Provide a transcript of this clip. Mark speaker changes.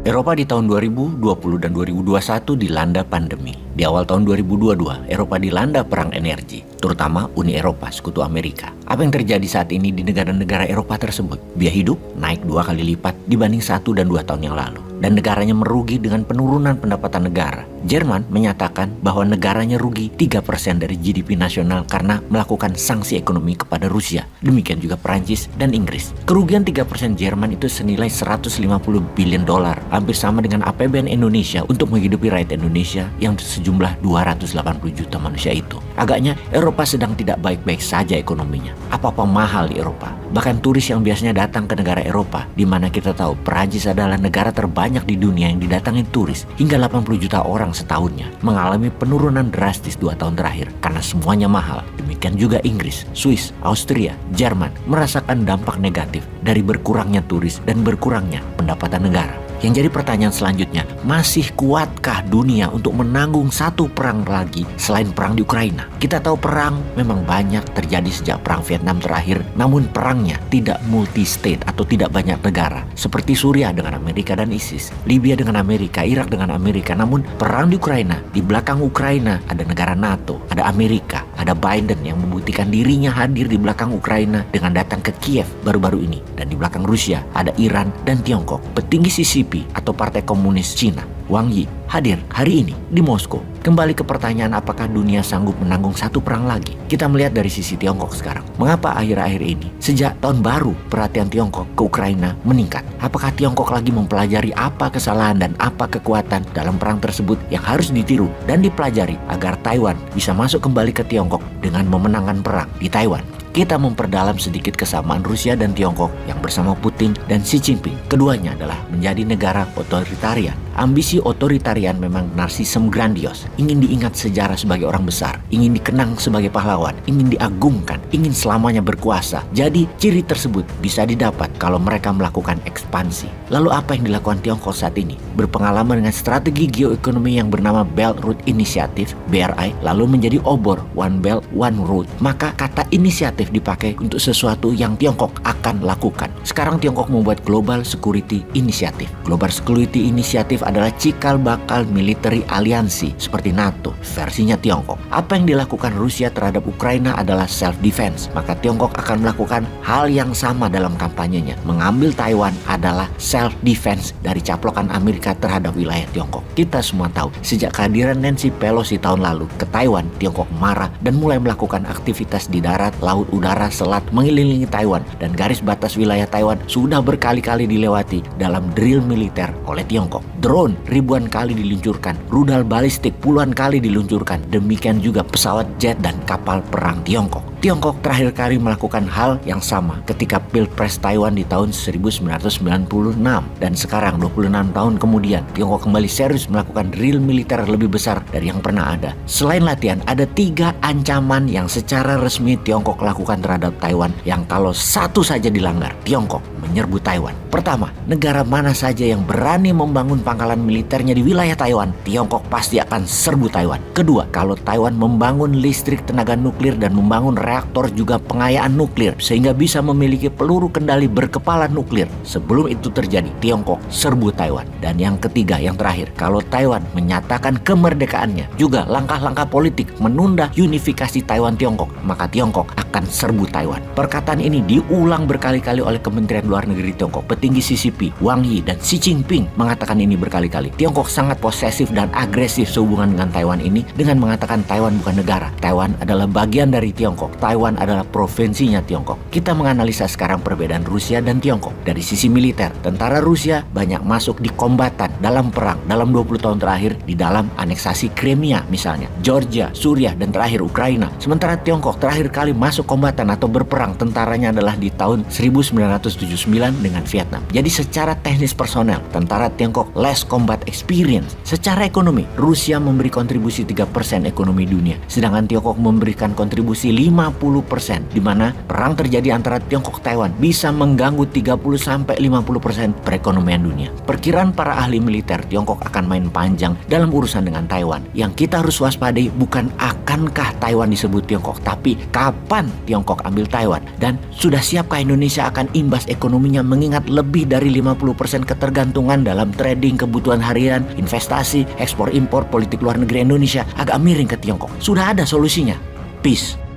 Speaker 1: Eropa di tahun 2020 dan 2021 dilanda pandemi. Di awal tahun 2022, Eropa dilanda perang energi, terutama Uni Eropa, Sekutu Amerika. Apa yang terjadi saat ini di negara-negara Eropa tersebut? Biaya hidup naik 2 kali lipat dibanding 1 dan 2 tahun yang lalu. Dan negaranya merugi dengan penurunan pendapatan negara. Jerman menyatakan bahwa negaranya rugi 3% dari GDP nasional karena melakukan sanksi ekonomi kepada Rusia. Demikian juga Perancis dan Inggris. Kerugian 3% Jerman itu senilai 150 billion dolar, hampir sama dengan APBN Indonesia untuk menghidupi rakyat Indonesia yang sejumlah 280 juta manusia itu. Agaknya Eropa sedang tidak baik-baik saja ekonominya. Apa-apa mahal di Eropa. Bahkan turis yang biasanya datang ke negara Eropa, di mana kita tahu Perancis adalah negara terbanyak di dunia yang didatangi turis, hingga 80 juta orang setahunnya, mengalami penurunan drastis 2 tahun terakhir karena semuanya mahal. Demikian juga Inggris, Swiss, Austria, Jerman merasakan dampak negatif dari berkurangnya turis dan berkurangnya pendapatan negara. Yang jadi pertanyaan selanjutnya, masih kuatkah dunia untuk menanggung satu perang lagi selain perang di Ukraina? Kita tahu perang memang banyak terjadi sejak perang Vietnam terakhir, namun perangnya tidak multi-state atau tidak banyak negara. Seperti Suriah dengan Amerika dan ISIS, Libya dengan Amerika, Irak dengan Amerika. Namun perang di Ukraina, di belakang Ukraina ada negara NATO, ada Amerika, ada Biden yang membuktikan dirinya hadir di belakang Ukraina dengan datang ke Kiev baru-baru ini. Dan di belakang Rusia ada Iran dan Tiongkok. Petinggi CCP atau Partai Komunis Cina, Wang Yi, hadir hari ini di Moskow. Kembali ke pertanyaan apakah dunia sanggup menanggung satu perang lagi? Kita melihat dari sisi Tiongkok sekarang. Mengapa akhir-akhir ini, sejak tahun baru, perhatian Tiongkok ke Ukraina meningkat? Apakah Tiongkok lagi mempelajari apa kesalahan dan apa kekuatan dalam perang tersebut yang harus ditiru dan dipelajari agar Taiwan bisa masuk kembali ke Tiongkok dengan memenangkan perang di Taiwan? Kita memperdalam sedikit kesamaan Rusia dan Tiongkok yang bersama Putin dan Xi Jinping. Keduanya adalah menjadi negara otoritarian. Ambisi otoritarian memang narsisme grandios, ingin diingat sejarah sebagai orang besar, ingin dikenang sebagai pahlawan, ingin diagungkan, ingin selamanya berkuasa. Jadi ciri tersebut bisa didapat kalau mereka melakukan ekspansi. Lalu apa yang dilakukan Tiongkok saat ini? Berpengalaman dengan strategi geoekonomi yang bernama Belt Road Initiative, BRI, lalu menjadi obor One Belt One Road. Maka kata inisiatif dipakai untuk sesuatu yang Tiongkok akan lakukan. Sekarang Tiongkok membuat Global Security Initiative. Global Security Initiative adalah cikal bakal military aliansi seperti NATO, versinya Tiongkok. Apa yang dilakukan Rusia terhadap Ukraina adalah self-defense. Maka Tiongkok akan melakukan hal yang sama dalam kampanyenya. Mengambil Taiwan adalah self-defense dari caplokan Amerika terhadap wilayah Tiongkok. Kita semua tahu, sejak kehadiran Nancy Pelosi tahun lalu ke Taiwan, Tiongkok marah dan mulai melakukan aktivitas di darat, laut, udara, selat mengelilingi Taiwan, dan garis batas wilayah Taiwan sudah berkali-kali dilewati dalam drill militer oleh Tiongkok. Drone ribuan kali diluncurkan, rudal balistik puluhan kali diluncurkan, demikian juga pesawat jet dan kapal perang Tiongkok. Tiongkok terakhir kali melakukan hal yang sama ketika Pilpres Taiwan di tahun 1996, dan sekarang 26 tahun kemudian Tiongkok kembali serius melakukan drill militer lebih besar dari yang pernah ada. Selain latihan, ada 3 ancaman yang secara resmi Tiongkok lakukan terhadap Taiwan yang kalau satu saja dilanggar, Tiongkok menyerbu Taiwan. Pertama, negara mana saja yang berani membangun pangkalan militernya di wilayah Taiwan, Tiongkok pasti akan serbu Taiwan. Kedua, kalau Taiwan membangun listrik tenaga nuklir dan membangun reaktor juga pengayaan nuklir sehingga bisa memiliki peluru kendali berkepala nuklir, sebelum itu terjadi, Tiongkok serbu Taiwan. Dan yang ketiga, yang terakhir, kalau Taiwan menyatakan kemerdekaannya, juga langkah-langkah politik menunda unifikasi Taiwan Tiongkok, maka Tiongkok akan serbu Taiwan. Perkataan ini diulang berkali-kali oleh Kementerian Luar Negeri Tiongkok. Petinggi CCP, Wang Yi dan Xi Jinping mengatakan ini berkali-kali. Tiongkok sangat posesif dan agresif sehubungan dengan Taiwan ini dengan mengatakan Taiwan bukan negara. Taiwan adalah bagian dari Tiongkok. Taiwan adalah provinsinya Tiongkok. Kita menganalisa sekarang perbedaan Rusia dan Tiongkok. Dari sisi militer, tentara Rusia banyak masuk di kombatan dalam perang dalam 20 tahun terakhir di dalam aneksasi Crimea misalnya, Georgia, Suriah, dan terakhir Ukraina. Sementara Tiongkok terakhir kali masuk kombatan atau berperang tentaranya adalah di tahun 1979 dengan Vietnam. Jadi secara teknis personel, tentara Tiongkok less combat experience. Secara ekonomi, Rusia memberi kontribusi 3% ekonomi dunia, sedangkan Tiongkok memberikan kontribusi 50%, di mana perang terjadi antara Tiongkok Taiwan bisa mengganggu 30-50% perekonomian dunia. Perkiraan para ahli militer, Tiongkok akan main panjang dalam urusan dengan Taiwan. Yang kita harus waspadai bukan akankah Taiwan disebut Tiongkok, tapi kapan Tiongkok ambil Taiwan, dan sudah siapkah Indonesia akan imbas ekonomi ekonominya mengingat lebih dari 50% ketergantungan dalam trading, kebutuhan harian, investasi, ekspor impor, politik luar negeri Indonesia agak miring ke Tiongkok. Sudah ada solusinya. Peace.